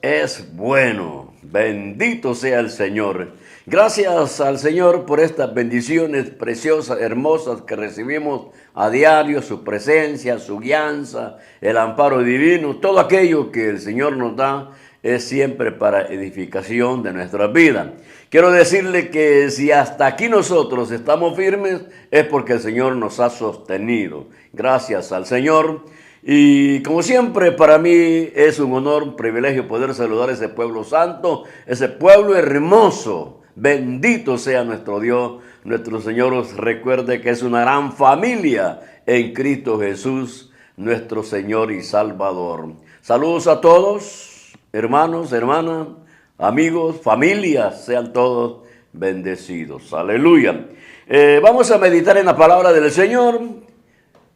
es bueno. Bendito sea el Señor. Gracias al Señor por estas bendiciones preciosas, hermosas que recibimos a diario, su presencia, su guianza, el amparo divino. Todo aquello que el Señor nos da es siempre para edificación de nuestra vida. Quiero decirle que si hasta aquí nosotros estamos firmes, es porque el Señor nos ha sostenido. Gracias al Señor. Y como siempre, para mí es un honor, un privilegio poder saludar a ese pueblo santo, ese pueblo hermoso. Bendito sea nuestro Dios, nuestro Señor. Os recuerde que es una gran familia en Cristo Jesús, nuestro Señor y Salvador. Saludos a todos, hermanos, hermanas, amigos, familias, sean todos bendecidos. Aleluya. Vamos a meditar en la palabra del Señor.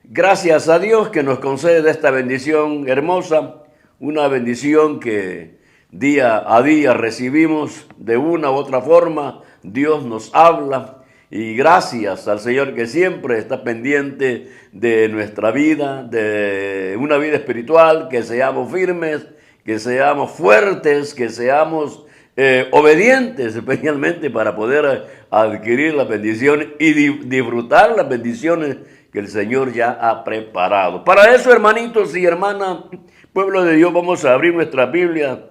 Gracias a Dios que nos concede esta bendición hermosa, una bendición que día a día recibimos de una u otra forma. Dios nos habla y gracias al Señor que siempre está pendiente de nuestra vida, de una vida espiritual, que seamos firmes, que seamos fuertes, que seamos obedientes, especialmente para poder adquirir la bendición y disfrutar las bendiciones que el Señor ya ha preparado. Para eso, hermanitos y hermanas, pueblo de Dios, vamos a abrir nuestra Biblia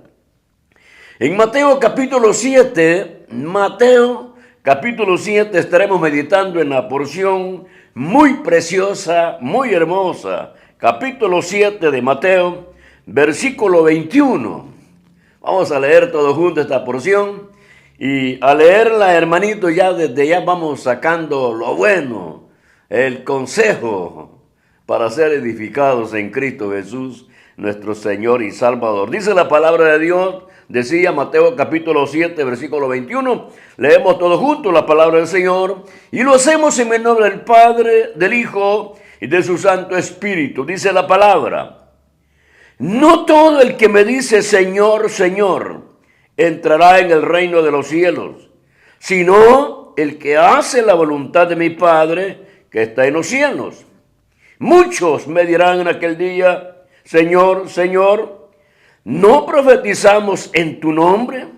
en Mateo capítulo 7. Mateo capítulo 7 estaremos meditando en la porción muy preciosa, muy hermosa. Capítulo 7 de Mateo, versículo 21. Vamos a leer todos juntos esta porción. Y al leerla, hermanito, ya desde ya vamos sacando lo bueno, el consejo para ser edificados en Cristo Jesús, nuestro Señor y Salvador. Dice la palabra de Dios, decía Mateo capítulo 7, versículo 21. Leemos todos juntos la palabra del Señor y lo hacemos en el nombre del Padre, del Hijo y de su Santo Espíritu. Dice la palabra: no todo el que me dice Señor, Señor, entrará en el reino de los cielos, sino el que hace la voluntad de mi Padre que está en los cielos. Muchos me dirán en aquel día: Señor, Señor, ¿no profetizamos en tu nombre?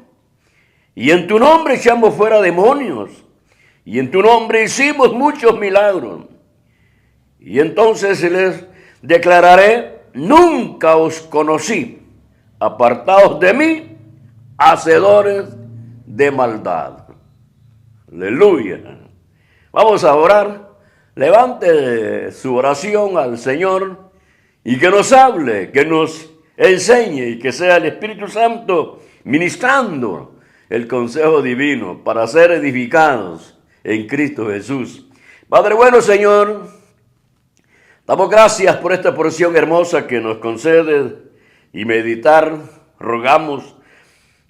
Y en tu nombre echamos fuera demonios, y en tu nombre hicimos muchos milagros. Y entonces les declararé: nunca os conocí, apartaos de mí, hacedores de maldad. Aleluya. Vamos a orar. Levante su oración al Señor y que nos hable, que nos enseñe y que sea el Espíritu Santo ministrando el consejo divino para ser edificados en Cristo Jesús. Padre bueno, Señor, damos gracias por esta porción hermosa que nos concede y meditar. Rogamos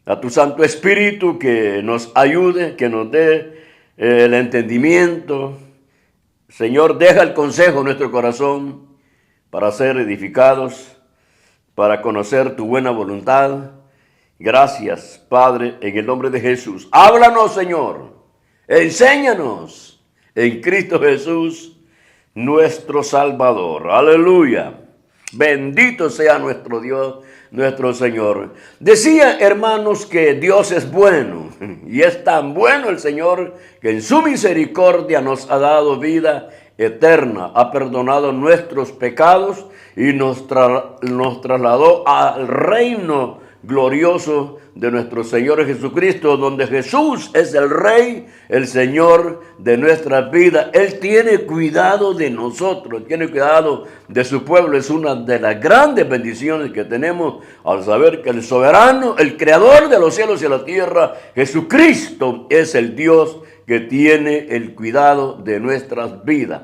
a tu Santo Espíritu que nos ayude, que nos dé el entendimiento. Señor, deja el consejo en nuestro corazón para ser edificados, para conocer tu buena voluntad. Gracias, Padre, en el nombre de Jesús. Háblanos, Señor. Enséñanos en Cristo Jesús, nuestro Salvador. Aleluya. Bendito sea nuestro Dios, nuestro Señor. Decía, hermanos, que Dios es bueno, y es tan bueno el Señor que en su misericordia nos ha dado vida eterna, ha perdonado nuestros pecados y nos trasladó al reino glorioso de nuestro Señor Jesucristo, donde Jesús es el Rey, el Señor de nuestras vidas. Él tiene cuidado de nosotros, tiene cuidado de su pueblo. Es una de las grandes bendiciones que tenemos al saber que el soberano, el creador de los cielos y la tierra, Jesucristo, es el Dios que tiene el cuidado de nuestras vidas.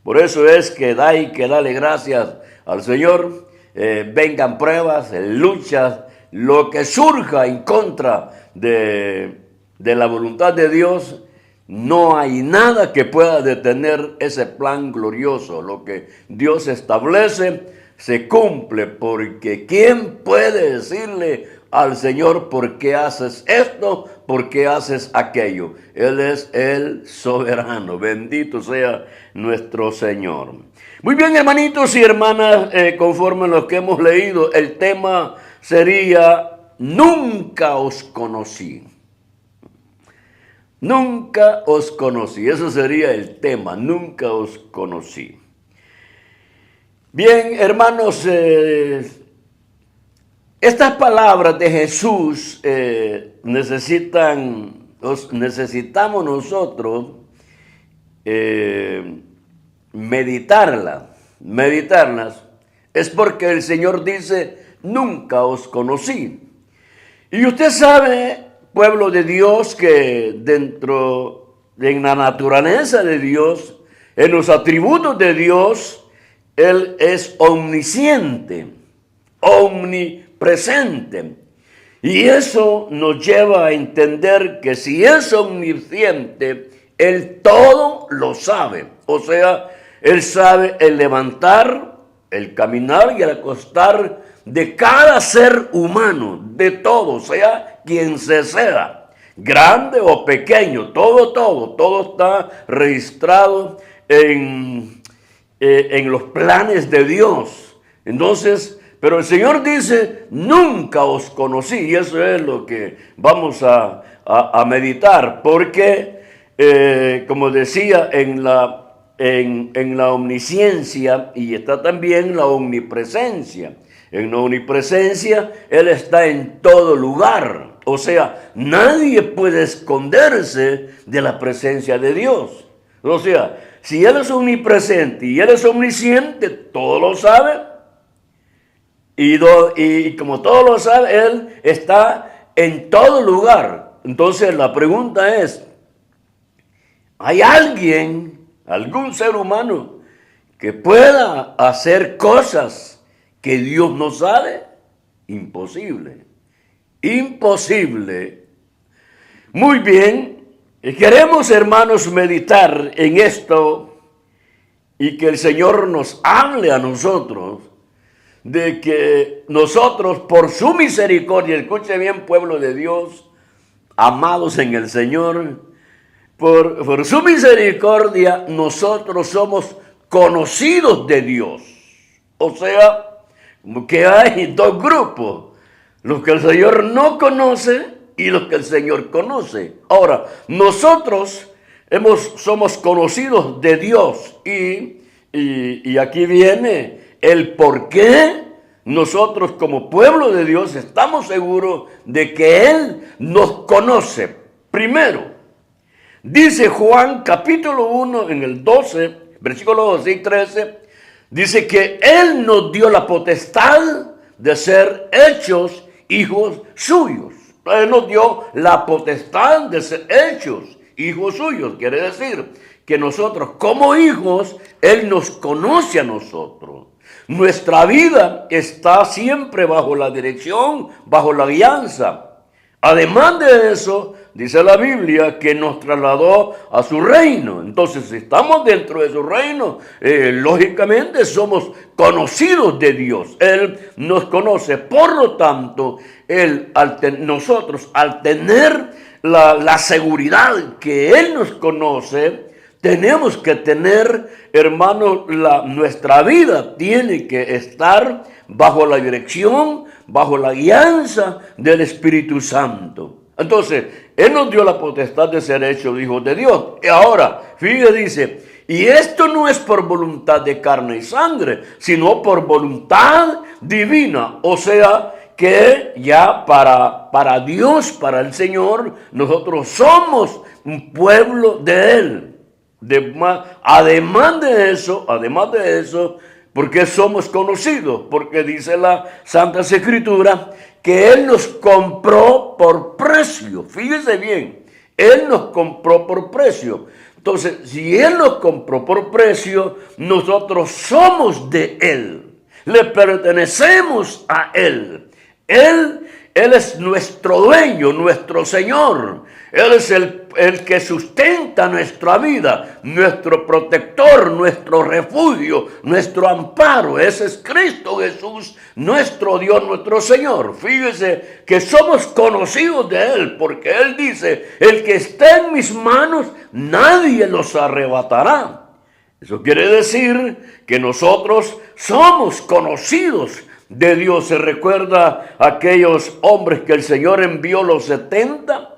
Por eso es que da y que dale gracias al Señor. Vengan pruebas, luchas, lo que surja en contra de la voluntad de Dios, no hay nada que pueda detener ese plan glorioso. Lo que Dios establece se cumple, porque ¿quién puede decirle al Señor por qué haces esto, por qué haces aquello? Él es el soberano. Bendito sea nuestro Señor. Muy bien, hermanitos y hermanas, conforme a lo que hemos leído, el tema sería nunca os conocí. Nunca os conocí. Eso sería el tema, nunca os conocí. Bien, hermanos, estas palabras de Jesús necesitamos nosotros meditarlas. Es porque el Señor dice, nunca os conocí. Y usted sabe, pueblo de Dios, que en la naturaleza de Dios, en los atributos de Dios, Él es omnisciente, omnipresente. Y eso nos lleva a entender que si es omnisciente, Él todo lo sabe. O sea, Él sabe el levantar, el caminar y el acostar de cada ser humano, de todo, sea quien sea, grande o pequeño, todo está registrado en los planes de Dios. Entonces, pero el Señor dice, nunca os conocí, y eso es lo que vamos a meditar, porque, como decía, en la omnisciencia, y está también la omnipresencia. En la omnipresencia, Él está en todo lugar. O sea, nadie puede esconderse de la presencia de Dios. O sea, si Él es omnipresente y Él es omnisciente, todo lo sabe. Y como todo lo sabe, Él está en todo lugar. Entonces la pregunta es, ¿hay algún ser humano que pueda hacer cosas que Dios no sabe? Imposible. Imposible. Muy bien. Queremos, hermanos, meditar en esto y que el Señor nos hable a nosotros de que nosotros, por su misericordia, escuche bien, pueblo de Dios, amados en el Señor, por su misericordia, nosotros somos conocidos de Dios. O sea, que hay dos grupos, los que el Señor no conoce y los que el Señor conoce. Ahora, nosotros somos conocidos de Dios y aquí viene el por qué nosotros como pueblo de Dios estamos seguros de que Él nos conoce. Primero, dice Juan capítulo 1 en el 12, versículo 12 y 13, dice que Él nos dio la potestad de ser hechos hijos suyos. Él nos dio la potestad de ser hechos hijos suyos. Quiere decir que nosotros como hijos, Él nos conoce a nosotros. Nuestra vida está siempre bajo la dirección, bajo la guianza. Además de eso, dice la Biblia que nos trasladó a su reino. Entonces, si estamos dentro de su reino, lógicamente somos conocidos de Dios. Él nos conoce. Por lo tanto, nosotros al tener la seguridad que Él nos conoce, tenemos que tener, hermanos, nuestra vida tiene que estar bajo la dirección, bajo la guianza del Espíritu Santo. Entonces, Él nos dio la potestad de ser hechos hijos de Dios. Y ahora, fíjate, dice, y esto no es por voluntad de carne y sangre, sino por voluntad divina. O sea, que ya para Dios, para el Señor, nosotros somos un pueblo de Él. Además de eso, porque somos conocidos, porque dice la Santa Escritura que Él nos compró por precio. Fíjese bien, Él nos compró por precio. Entonces, si Él nos compró por precio, nosotros somos de Él, le pertenecemos a Él. Él es nuestro dueño, nuestro Señor. Él es el que sustenta nuestra vida, nuestro protector, nuestro refugio, nuestro amparo. Ese es Cristo Jesús, nuestro Dios, nuestro Señor. Fíjese que somos conocidos de Él, porque Él dice, el que está en mis manos, nadie los arrebatará. Eso quiere decir que nosotros somos conocidos de Dios. ¿Se recuerda aquellos hombres que el Señor envió, los 70?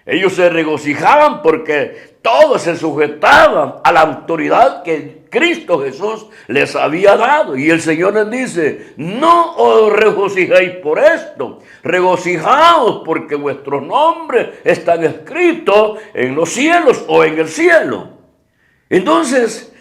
Ellos se regocijaban porque todos se sujetaban a la autoridad que Cristo Jesús les había dado. Y el Señor les dice: no os regocijéis por esto, regocijaos porque vuestros nombres están escritos en los cielos o en el cielo. Entonces,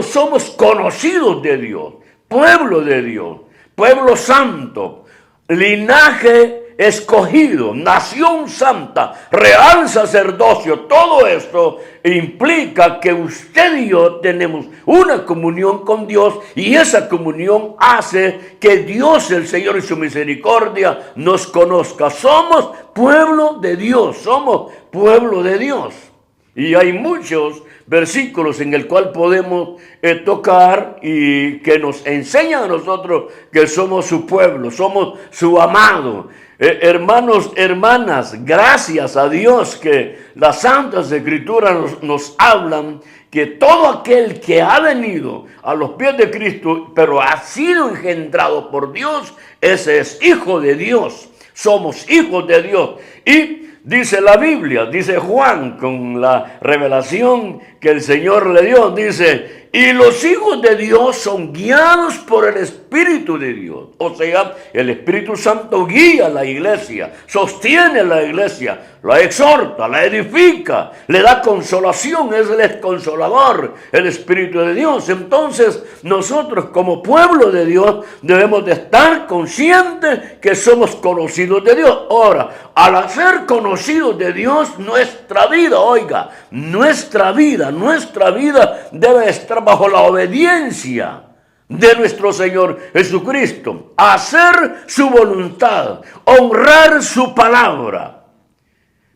somos conocidos de Dios, pueblo de Dios, pueblo santo, linaje escogido, nación santa, real sacerdocio. Todo esto implica que usted y yo tenemos una comunión con Dios, y esa comunión hace que Dios, el Señor, y su misericordia nos conozca. Somos pueblo de Dios, somos pueblo de Dios. Y hay muchos versículos en el cual podemos tocar y que nos enseñan a nosotros que somos su pueblo, somos su amado. Hermanos, hermanas, gracias a Dios que las Santas Escrituras nos hablan que todo aquel que ha venido a los pies de Cristo, pero ha sido engendrado por Dios, ese es hijo de Dios. Somos hijos de Dios. Y dice la Biblia, dice Juan, con la revelación que el Señor le dio, dice: y los hijos de Dios son guiados por el Espíritu de Dios. O sea, el Espíritu Santo guía a la iglesia, sostiene a la iglesia, la exhorta, la edifica, le da consolación, es el consolador, el Espíritu de Dios. Entonces, nosotros como pueblo de Dios debemos de estar conscientes que somos conocidos de Dios. Ahora, al ser conocidos de Dios, nuestra vida, oiga, nuestra vida debe estar bajo la obediencia de nuestro Señor Jesucristo, hacer su voluntad, honrar su palabra,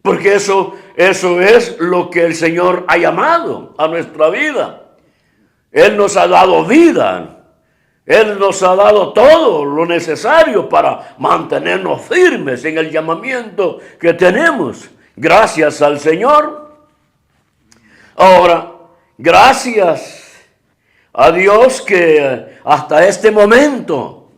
porque eso es lo que el Señor ha llamado a nuestra vida. Él nos ha dado vida, Él nos ha dado todo lo necesario para mantenernos firmes en el llamamiento que tenemos. Gracias al Señor. Ahora, gracias a Dios que hasta este momento,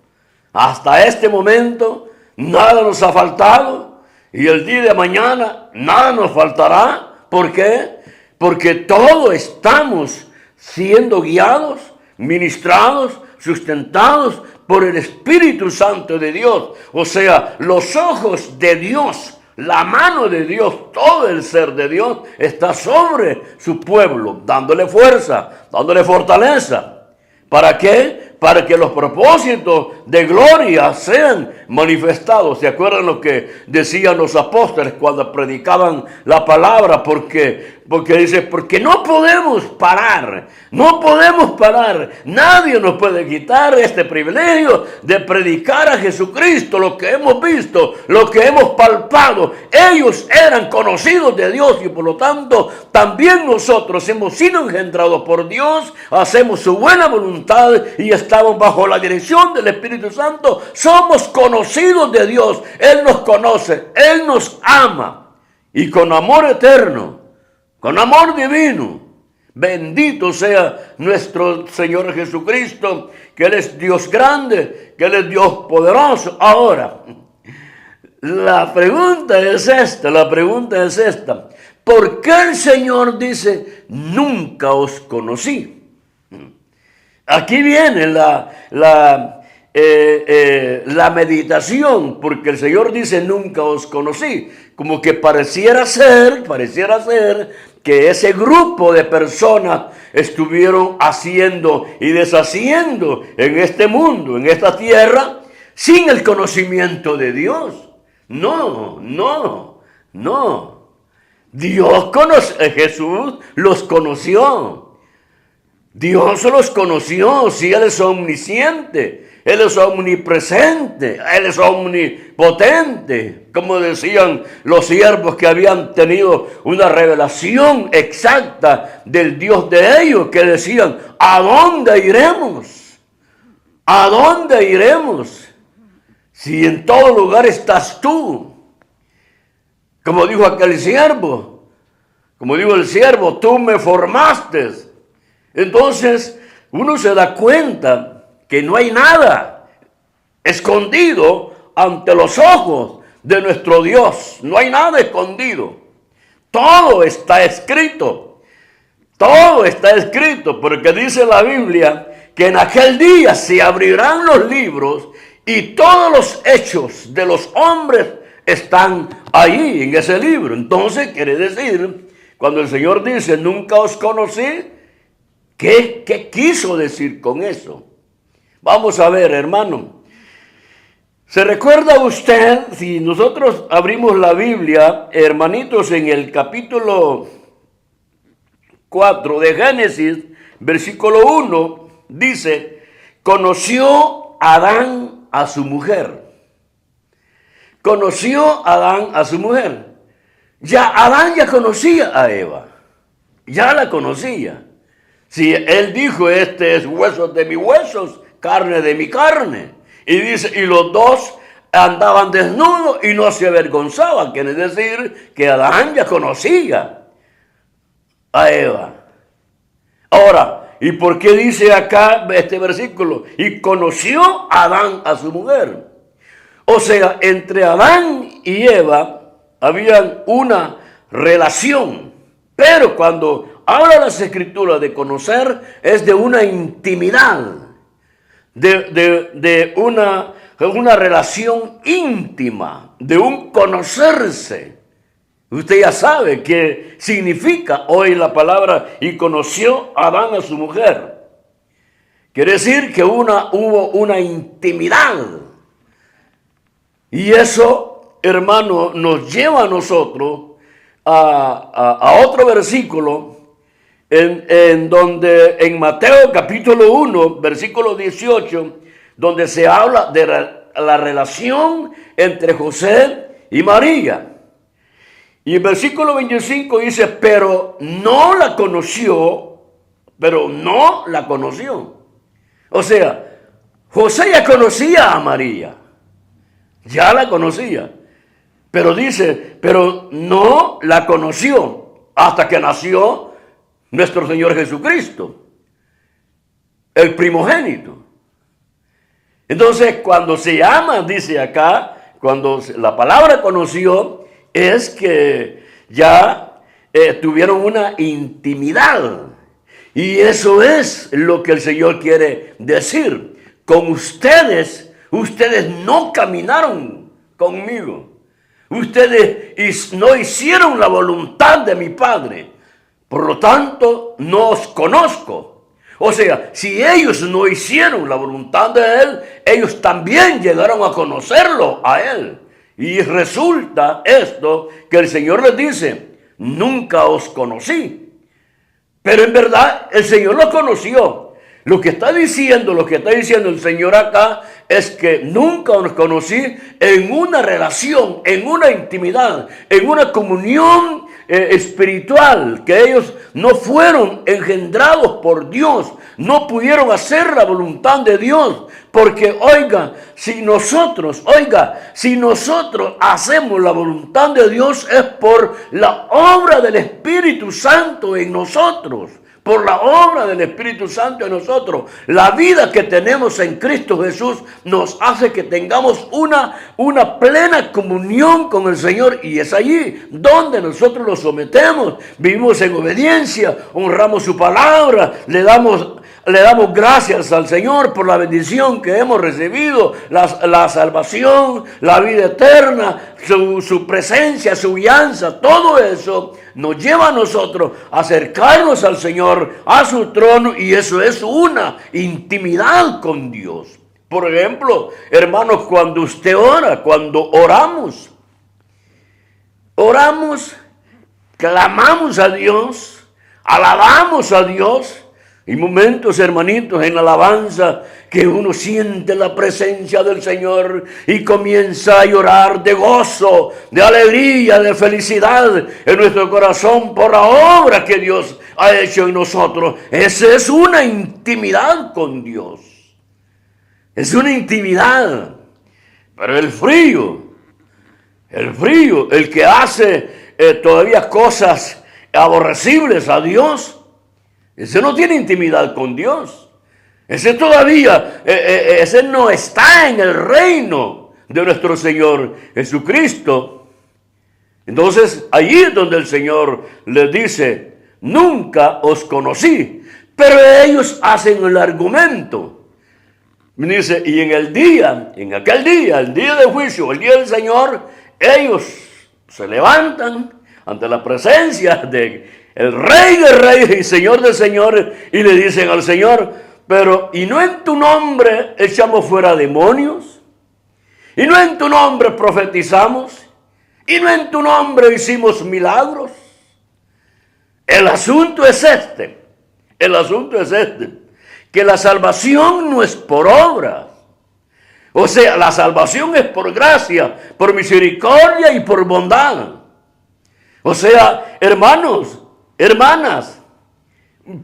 nada nos ha faltado, y el día de mañana nada nos faltará. ¿Por qué? Porque todos estamos siendo guiados, ministrados, sustentados por el Espíritu Santo de Dios. O sea, los ojos de Dios, la mano de Dios, todo el ser de Dios está sobre su pueblo, dándole fuerza, dándole fortaleza. ¿Para qué? Para que los propósitos de gloria sean manifestados. ¿Se acuerdan lo que decían los apóstoles cuando predicaban la palabra? Porque no podemos parar, nadie nos puede quitar este privilegio de predicar a Jesucristo, lo que hemos visto, lo que hemos palpado. Ellos eran conocidos de Dios y por lo tanto también nosotros hemos sido engendrados por Dios, hacemos su buena voluntad y estamos bajo la dirección del Espíritu Santo. Somos conocidos de Dios, Él nos conoce, Él nos ama, y con amor eterno, con amor divino. Bendito sea nuestro Señor Jesucristo, que Él es Dios grande, que Él es Dios poderoso. Ahora, la pregunta es esta. ¿Por qué el Señor dice: nunca os conocí? Aquí viene la meditación, porque el Señor dice: nunca os conocí. Como que pareciera ser que ese grupo de personas estuvieron haciendo y deshaciendo en este mundo, en esta tierra, sin el conocimiento de Dios. No. Dios conoce, Jesús los conoció. Dios los conoció. Si Él es omnisciente, Él es omnipresente, Él es omnipotente. Como decían los siervos que habían tenido una revelación exacta del Dios de ellos, que decían: ¿a dónde iremos? ¿A dónde iremos? Si en todo lugar estás tú. Como dijo aquel siervo, como dijo el siervo: tú me formaste. Entonces uno se da cuenta que no hay nada escondido ante los ojos de nuestro Dios. No hay nada escondido. Todo está escrito. Todo está escrito, porque dice la Biblia que en aquel día se abrirán los libros y todos los hechos de los hombres están ahí en ese libro. Entonces quiere decir, cuando el Señor dice, nunca os conocí, ¿qué quiso decir con eso? Vamos a ver, hermano. ¿Se recuerda usted, si nosotros abrimos la Biblia, hermanitos, en el capítulo 4 de Génesis, versículo 1, dice, conoció Adán a su mujer. Conoció Adán a su mujer. Adán ya conocía a Eva. Ya la conocía. Si él dijo, este es hueso de mis huesos, carne de mi carne. Y dice, y los dos andaban desnudos y no se avergonzaban. Quiere decir que Adán ya conocía a Eva. Ahora, ¿y por qué dice acá este versículo? Y conoció Adán a su mujer. O sea, entre Adán y Eva había una relación. Pero cuando habla las Escrituras de conocer, es de una intimidad. De una relación íntima, de un conocerse. Usted ya sabe qué significa hoy la palabra y conoció Adán a su mujer. Quiere decir que hubo una intimidad. Y eso, hermano, nos lleva a nosotros a otro versículo en Mateo capítulo 1, versículo 18, donde se habla de la relación entre José y María. Y el versículo 25 dice, pero no la conoció. O sea, José ya conocía a María. Ya la conocía. Pero dice, pero no la conoció hasta que nació nuestro Señor Jesucristo, el primogénito. Entonces, cuando se llama, dice acá, cuando la palabra conoció, es que ya tuvieron una intimidad. Y eso es lo que el Señor quiere decir. Con ustedes no caminaron conmigo. Ustedes no hicieron la voluntad de mi Padre. Por lo tanto, no os conozco. O sea, si ellos no hicieron la voluntad de Él, ellos también llegaron a conocerlo a Él. Y resulta esto que el Señor les dice, nunca os conocí. Pero en verdad el Señor lo conoció. Lo que está diciendo el Señor acá es que nunca os conocí en una relación, en una intimidad, en una comunión espiritual, que ellos no fueron engendrados por Dios, no pudieron hacer la voluntad de Dios, porque si nosotros hacemos la voluntad de Dios es por la obra del Espíritu Santo en nosotros. Por la obra del Espíritu Santo en nosotros. La vida que tenemos en Cristo Jesús nos hace que tengamos una plena comunión con el Señor. Y es allí donde nosotros nos sometemos, vivimos en obediencia, honramos su palabra, le damos gracias al Señor por la bendición que hemos recibido, la salvación, la vida eterna, su presencia, su guianza. Todo eso nos lleva a nosotros a acercarnos al Señor, a su trono, y eso es una intimidad con Dios. Por ejemplo, hermanos, cuando usted ora, cuando oramos, clamamos a Dios, alabamos a Dios. Hay momentos, hermanitos, en alabanza que uno siente la presencia del Señor y comienza a llorar de gozo, de alegría, de felicidad en nuestro corazón por la obra que Dios ha hecho en nosotros. Esa es una intimidad con Dios. Es una intimidad. Pero el frío, el que hace todavía cosas aborrecibles a Dios, ese no tiene intimidad con Dios. Ese todavía, ese no está en el reino de nuestro Señor Jesucristo. Entonces, allí es donde el Señor les dice, nunca os conocí. Pero ellos hacen el argumento. Dice, y en aquel día, el día del juicio, el día del Señor, ellos se levantan ante la presencia de el Rey de Reyes y Señor de Señores y le dicen al Señor, pero ¿y no en tu nombre echamos fuera demonios? ¿Y no en tu nombre profetizamos? ¿Y no en tu nombre hicimos milagros? El asunto es este, que la salvación no es por obra. O sea, la salvación es por gracia, por misericordia y por bondad. O sea, hermanos, hermanas,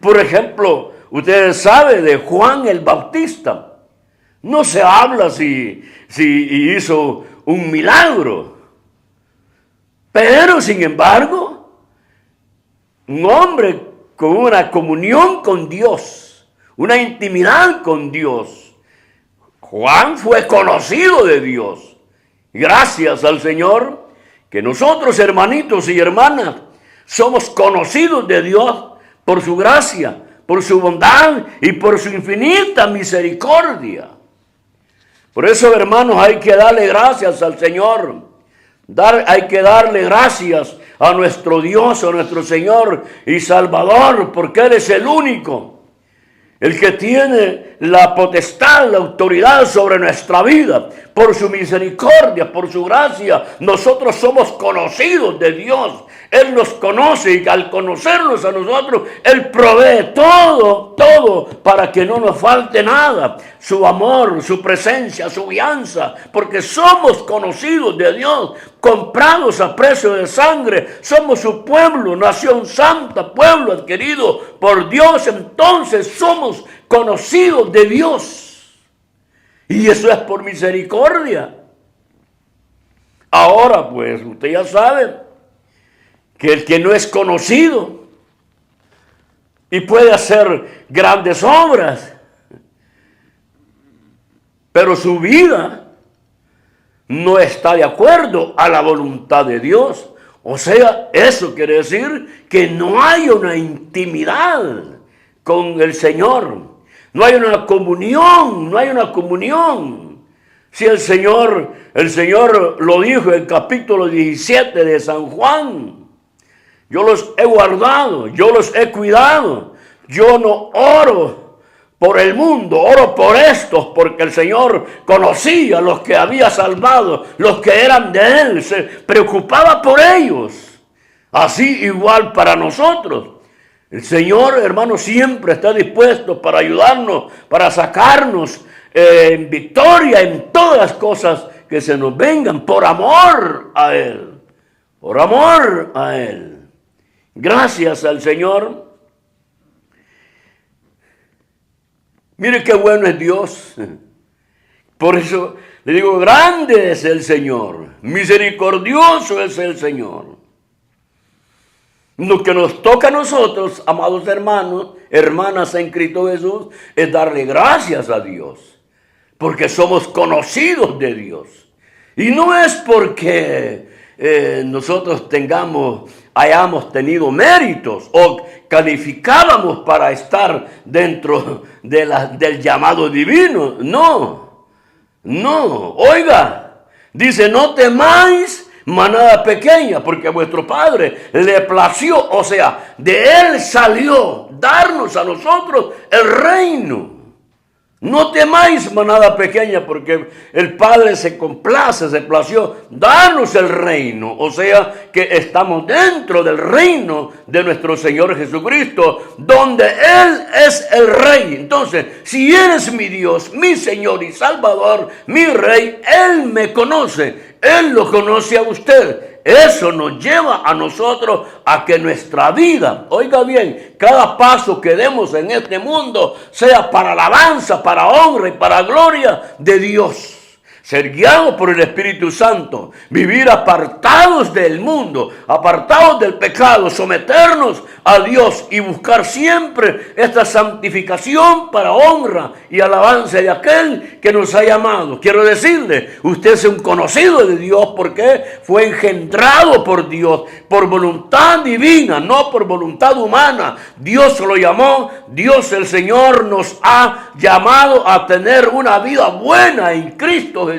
por ejemplo, ustedes saben de Juan el Bautista. No se habla si hizo un milagro. Pero, sin embargo, un hombre con una comunión con Dios, una intimidad con Dios. Juan fue conocido de Dios. Gracias al Señor que nosotros, hermanitos y hermanas, somos conocidos de Dios por su gracia, por su bondad y por su infinita misericordia. Por eso, hermanos, hay que darle gracias al Señor. Hay que darle gracias a nuestro Dios, a nuestro Señor y Salvador, porque Él es el único, el que tiene la potestad, la autoridad sobre nuestra vida. Por su misericordia, por su gracia, nosotros somos conocidos de Dios. Él nos conoce y al conocernos a nosotros, Él provee todo para que no nos falte nada. Su amor, su presencia, su guianza, porque somos conocidos de Dios, comprados a precio de sangre. Somos su pueblo, nación santa, pueblo adquirido por Dios. Entonces somos conocidos de Dios. Y eso es por misericordia. Ahora pues, usted ya sabe que el que no es conocido y puede hacer grandes obras, pero su vida no está de acuerdo a la voluntad de Dios. O sea, eso quiere decir que no hay una intimidad con el Señor. No hay una comunión, Si el Señor lo dijo en el capítulo 17 de San Juan. Yo los he guardado, yo los he cuidado. Yo no oro por el mundo, oro por estos, porque el Señor conocía a los que había salvado, los que eran de Él, se preocupaba por ellos. Así igual para nosotros. El Señor, hermano, siempre está dispuesto para ayudarnos, para sacarnos en victoria en todas las cosas que se nos vengan, por amor a Él. Por amor a Él. Gracias al Señor. Mire qué bueno es Dios. Por eso le digo, grande es el Señor. Misericordioso es el Señor. Lo que nos toca a nosotros, amados hermanos, hermanas en Cristo Jesús, es darle gracias a Dios. Porque somos conocidos de Dios. Y no es porque nosotros hayamos tenido méritos o calificábamos para estar dentro del llamado divino. No, oiga, dice, no temáis manada pequeña, porque a vuestro Padre le plació, o sea, de Él salió darnos a nosotros el reino. No temáis manada pequeña, porque el Padre se plació darnos el reino. O sea, que estamos dentro del reino de nuestro Señor Jesucristo, donde Él es el Rey. Entonces, si Él es mi Dios, mi Señor y Salvador, mi Rey, Él me conoce. Él lo conoce a usted. Eso nos lleva a nosotros a que nuestra vida, oiga bien, cada paso que demos en este mundo sea para alabanza, para honra y para gloria de Dios. ser guiados por el Espíritu Santo, vivir apartados del mundo, apartados del pecado, someternos a Dios y buscar siempre esta santificación para honra y alabanza de aquel que nos ha llamado. Quiero decirle, usted es un conocido de Dios porque fue engendrado por Dios, por voluntad divina, no por voluntad humana. Dios lo llamó, Dios el Señor nos ha llamado a tener una vida buena en Cristo Jesús,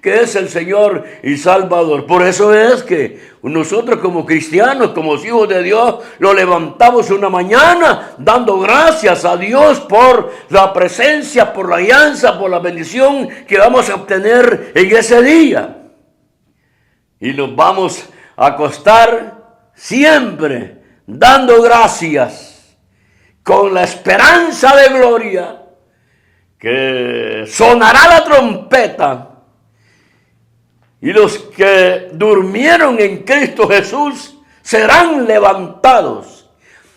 que es el Señor y Salvador. Por eso es que nosotros como cristianos, como hijos de Dios, lo levantamos una mañana dando gracias a Dios por la presencia, por la alianza, por la bendición que vamos a obtener en ese día. Y nos vamos a acostar siempre dando gracias, con la esperanza de gloria, que sonará la trompeta y los que durmieron en Cristo Jesús serán levantados.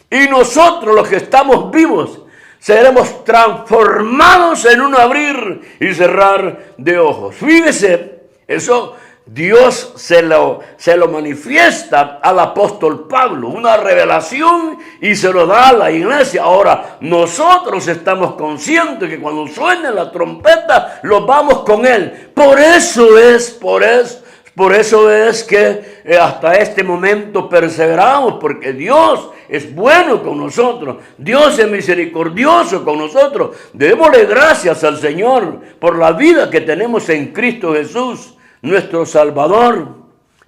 Y nosotros, los que estamos vivos, seremos transformados en un abrir y cerrar de ojos. Fíjese, eso Dios se lo manifiesta al apóstol Pablo, una revelación, y se lo da a la iglesia. Ahora, nosotros estamos conscientes que cuando suene la trompeta, los vamos con él. Por eso es que hasta este momento perseveramos, porque Dios es bueno con nosotros. Dios es misericordioso con nosotros. Démosle gracias al Señor por la vida que tenemos en Cristo Jesús, nuestro Salvador,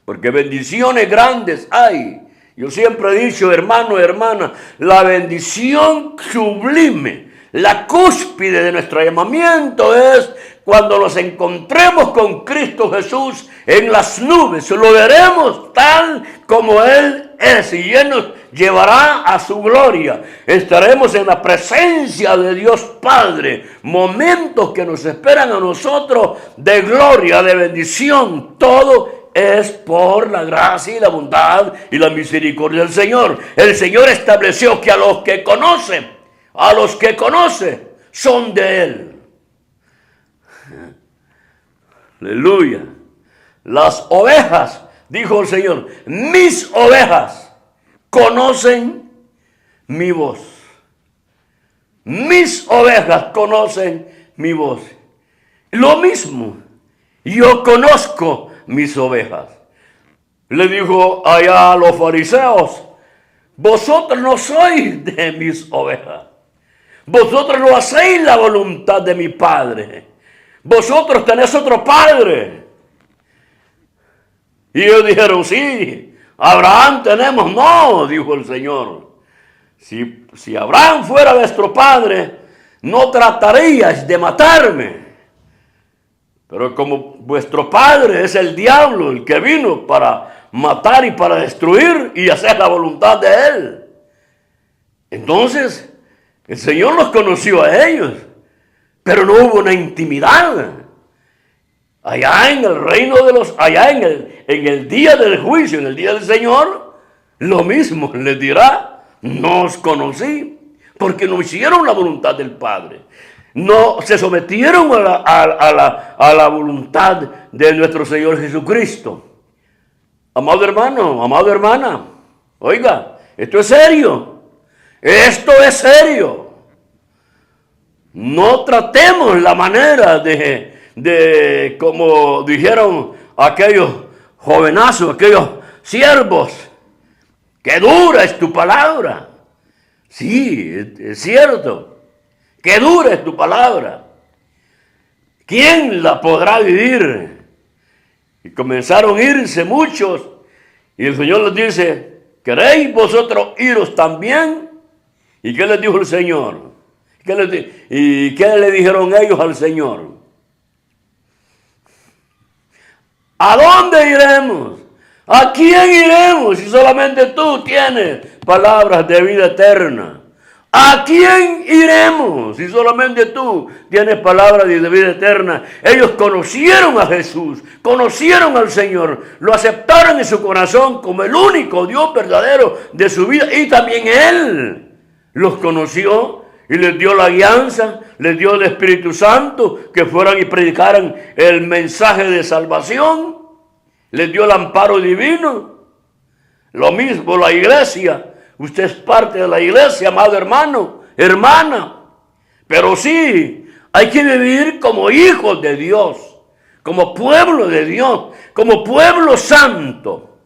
porque bendiciones grandes hay. Yo siempre he dicho, hermano, hermana, la bendición sublime, la cúspide de nuestro llamamiento es cuando nos encontremos con Cristo Jesús en las nubes. Lo veremos tal como Él es y Él nos llevará a su gloria. Estaremos en la presencia de Dios Padre. Momentos que nos esperan a nosotros de gloria, de bendición. Todo es por la gracia y la bondad y la misericordia del Señor. El Señor estableció que a los que conoce, son de Él. Aleluya. Las ovejas, dijo el Señor, mis ovejas conocen mi voz. Mis ovejas conocen mi voz. Lo mismo, yo conozco mis ovejas. Le dijo allá a los fariseos, vosotros no sois de mis ovejas. Vosotros no hacéis la voluntad de mi Padre. Vosotros tenés otro padre. Y ellos dijeron, sí, Abraham tenemos. No, dijo el Señor. Si Abraham fuera vuestro padre, no trataríais de matarme. Pero como vuestro padre es el diablo, el que vino para matar y para destruir y hacer la voluntad de él. Entonces, el Señor los conoció a ellos, pero no hubo una intimidad. Allá en el reino de los, allá en el día del juicio, en el día del Señor, lo mismo les dirá, no os conocí, porque no hicieron la voluntad del Padre. No se sometieron a la voluntad de nuestro Señor Jesucristo. Amado hermano, amada hermana, oiga, esto es serio. Esto es serio. No tratemos la manera de como dijeron aquellos jovenazos, aquellos siervos, que dura es tu palabra. Sí, es cierto, que dura es tu palabra. ¿Quién la podrá vivir? Y comenzaron a irse muchos, y el Señor les dice, ¿queréis vosotros iros también? ¿Y qué les dijo el Señor? ¿Y qué le dijeron ellos al Señor? ¿A dónde iremos? ¿A quién iremos si solamente tú tienes palabras de vida eterna? ¿A quién iremos si solamente tú tienes palabras de vida eterna? Ellos conocieron a Jesús, conocieron al Señor, lo aceptaron en su corazón como el único Dios verdadero de su vida, y también Él los conoció y les dio la guianza, les dio el Espíritu Santo, que fueran y predicaran el mensaje de salvación, les dio el amparo divino. Lo mismo la iglesia, usted es parte de la iglesia, amado hermano, hermana, pero sí, hay que vivir como hijos de Dios, como pueblo de Dios, como pueblo santo,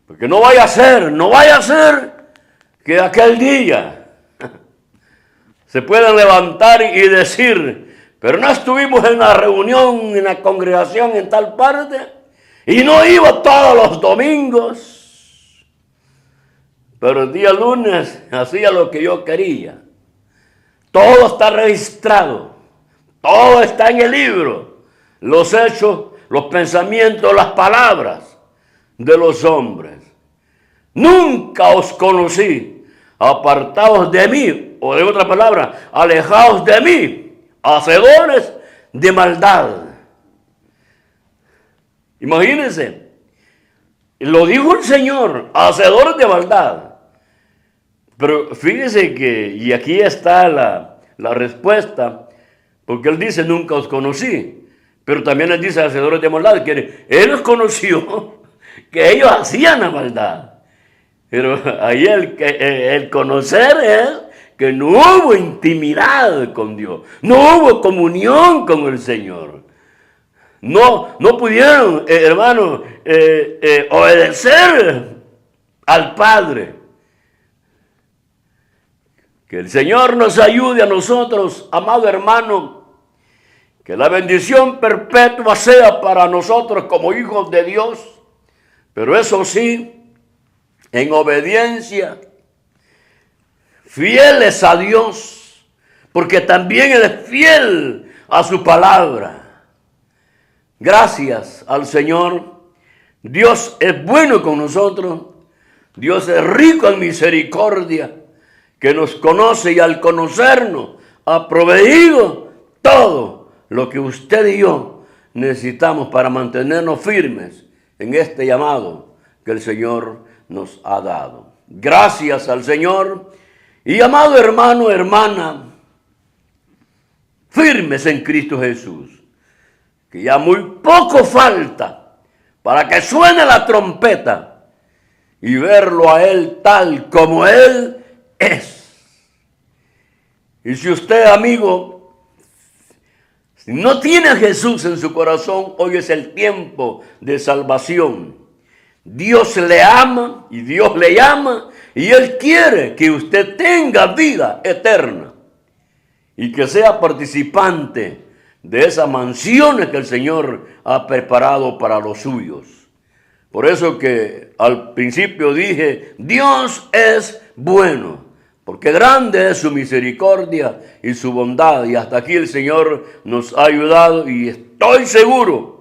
porque no vaya a ser que aquel día se puedan levantar y decir, pero no estuvimos en la reunión, en la congregación en tal parte, y no iba todos los domingos, pero el día lunes hacía lo que yo quería. Todo está registrado, todo está en el libro, los hechos, los pensamientos, las palabras de los hombres. Nunca os conocí, apartaos de mí, o de otra palabra, alejaos de mí, hacedores de maldad. Imagínense, lo dijo el Señor, hacedores de maldad. Pero fíjense que, y aquí está la respuesta, porque Él dice, nunca os conocí, pero también Él dice, hacedores de maldad, que Él los conoció, que ellos hacían la maldad. Pero ahí el conocer es que no hubo intimidad con Dios, no hubo comunión con el Señor. No pudieron, hermano, obedecer al Padre. Que el Señor nos ayude a nosotros, amado hermano, que la bendición perpetua sea para nosotros como hijos de Dios, pero eso sí, en obediencia, fieles a Dios, porque también Él es fiel a su palabra. Gracias al Señor. Dios es bueno con nosotros. Dios es rico en misericordia, que nos conoce y al conocernos ha proveído todo lo que usted y yo necesitamos para mantenernos firmes en este llamado que el Señor nos ha dado. Gracias al Señor. Y amado hermano, hermana, firmes en Cristo Jesús, que ya muy poco falta para que suene la trompeta y verlo a Él tal como Él es. Y si usted, amigo, no tiene a Jesús en su corazón, hoy es el tiempo de salvación. Dios le ama y Dios le llama y Él quiere que usted tenga vida eterna y que sea participante de esas mansiones que el Señor ha preparado para los suyos. Por eso que al principio dije, Dios es bueno, porque grande es su misericordia y su bondad. Y hasta aquí el Señor nos ha ayudado y estoy seguro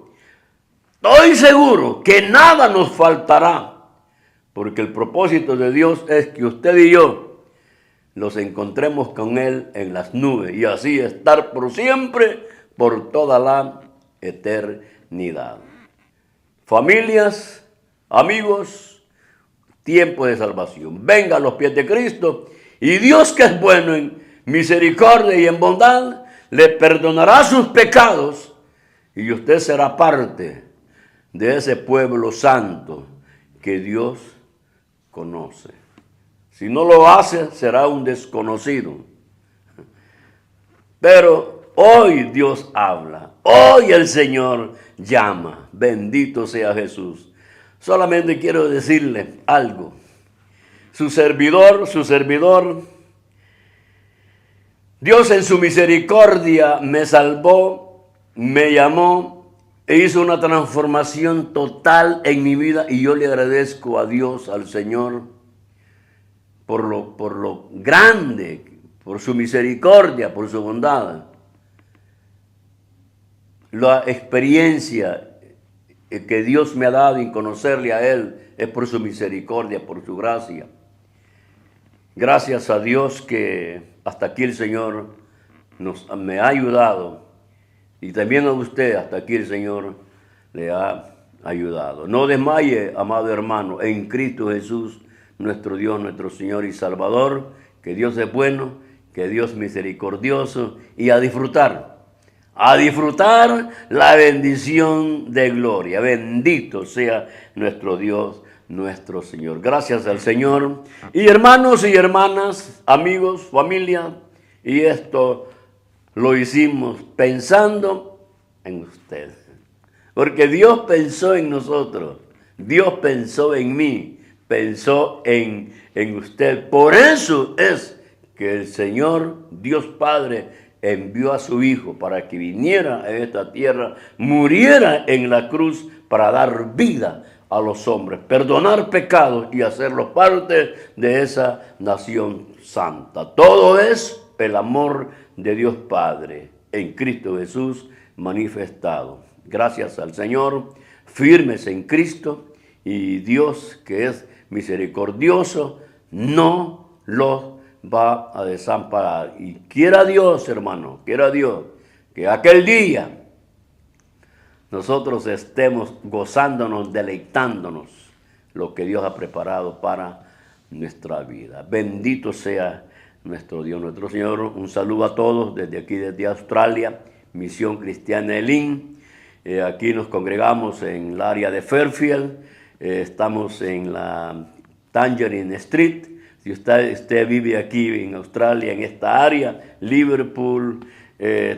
que nada nos faltará, porque el propósito de Dios es que usted y yo nos encontremos con Él en las nubes y así estar por siempre, por toda la eternidad. Familias, amigos, tiempo de salvación. Venga a los pies de Cristo y Dios, que es bueno en misericordia y en bondad, le perdonará sus pecados y usted será parte de ese pueblo santo que Dios conoce. Si no lo hace, será un desconocido. Pero hoy Dios habla, hoy el Señor llama. Bendito sea Jesús. Solamente quiero decirle algo. Su servidor, Dios en su misericordia me salvó, me llamó e hizo una transformación total en mi vida y yo le agradezco a Dios, al Señor, por lo grande, por su misericordia, por su bondad. La experiencia que Dios me ha dado en conocerle a Él es por su misericordia, por su gracia. Gracias a Dios que hasta aquí el Señor me ha ayudado. Y también a usted, hasta aquí el Señor le ha ayudado. No desmaye, amado hermano, en Cristo Jesús, nuestro Dios, nuestro Señor y Salvador, que Dios es bueno, que Dios misericordioso, y a disfrutar la bendición de gloria. Bendito sea nuestro Dios, nuestro Señor. Gracias al Señor. Y hermanos y hermanas, amigos, familia, y esto lo hicimos pensando en usted. Porque Dios pensó en nosotros, Dios pensó en mí, pensó en usted. Por eso es que el Señor, Dios Padre, envió a su Hijo para que viniera a esta tierra, muriera en la cruz para dar vida a los hombres, perdonar pecados y hacerlos parte de esa nación santa. Todo es el amor de Dios Padre en Cristo Jesús manifestado. Gracias al Señor, firmes en Cristo, y Dios, que es misericordioso, no los va a desamparar. Y quiera Dios, hermano, quiera Dios, que aquel día nosotros estemos gozándonos, deleitándonos lo que Dios ha preparado para nuestra vida. Bendito sea nuestro Dios, nuestro Señor. Un saludo a todos desde aquí, desde Australia, Misión Cristiana Elim. Aquí nos congregamos en el área de Fairfield. Estamos en la Tangerine Street. Si usted vive aquí en Australia, en esta área, Liverpool,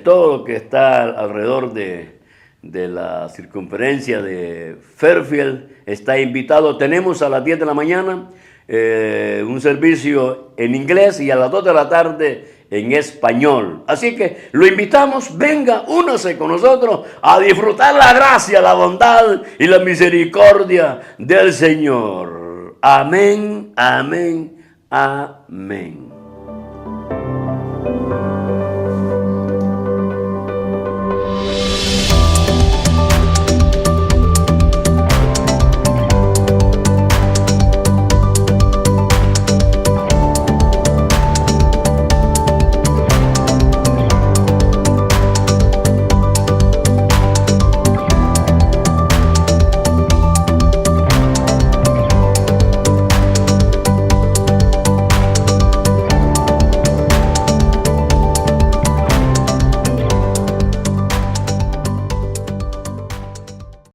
todo lo que está alrededor de la circunferencia de Fairfield, está invitado. Tenemos a las 10 de la mañana un servicio en inglés y a las 2 de la tarde en español. Así que lo invitamos, venga, únase con nosotros a disfrutar la gracia, la bondad y la misericordia del Señor. Amén, amén, amén.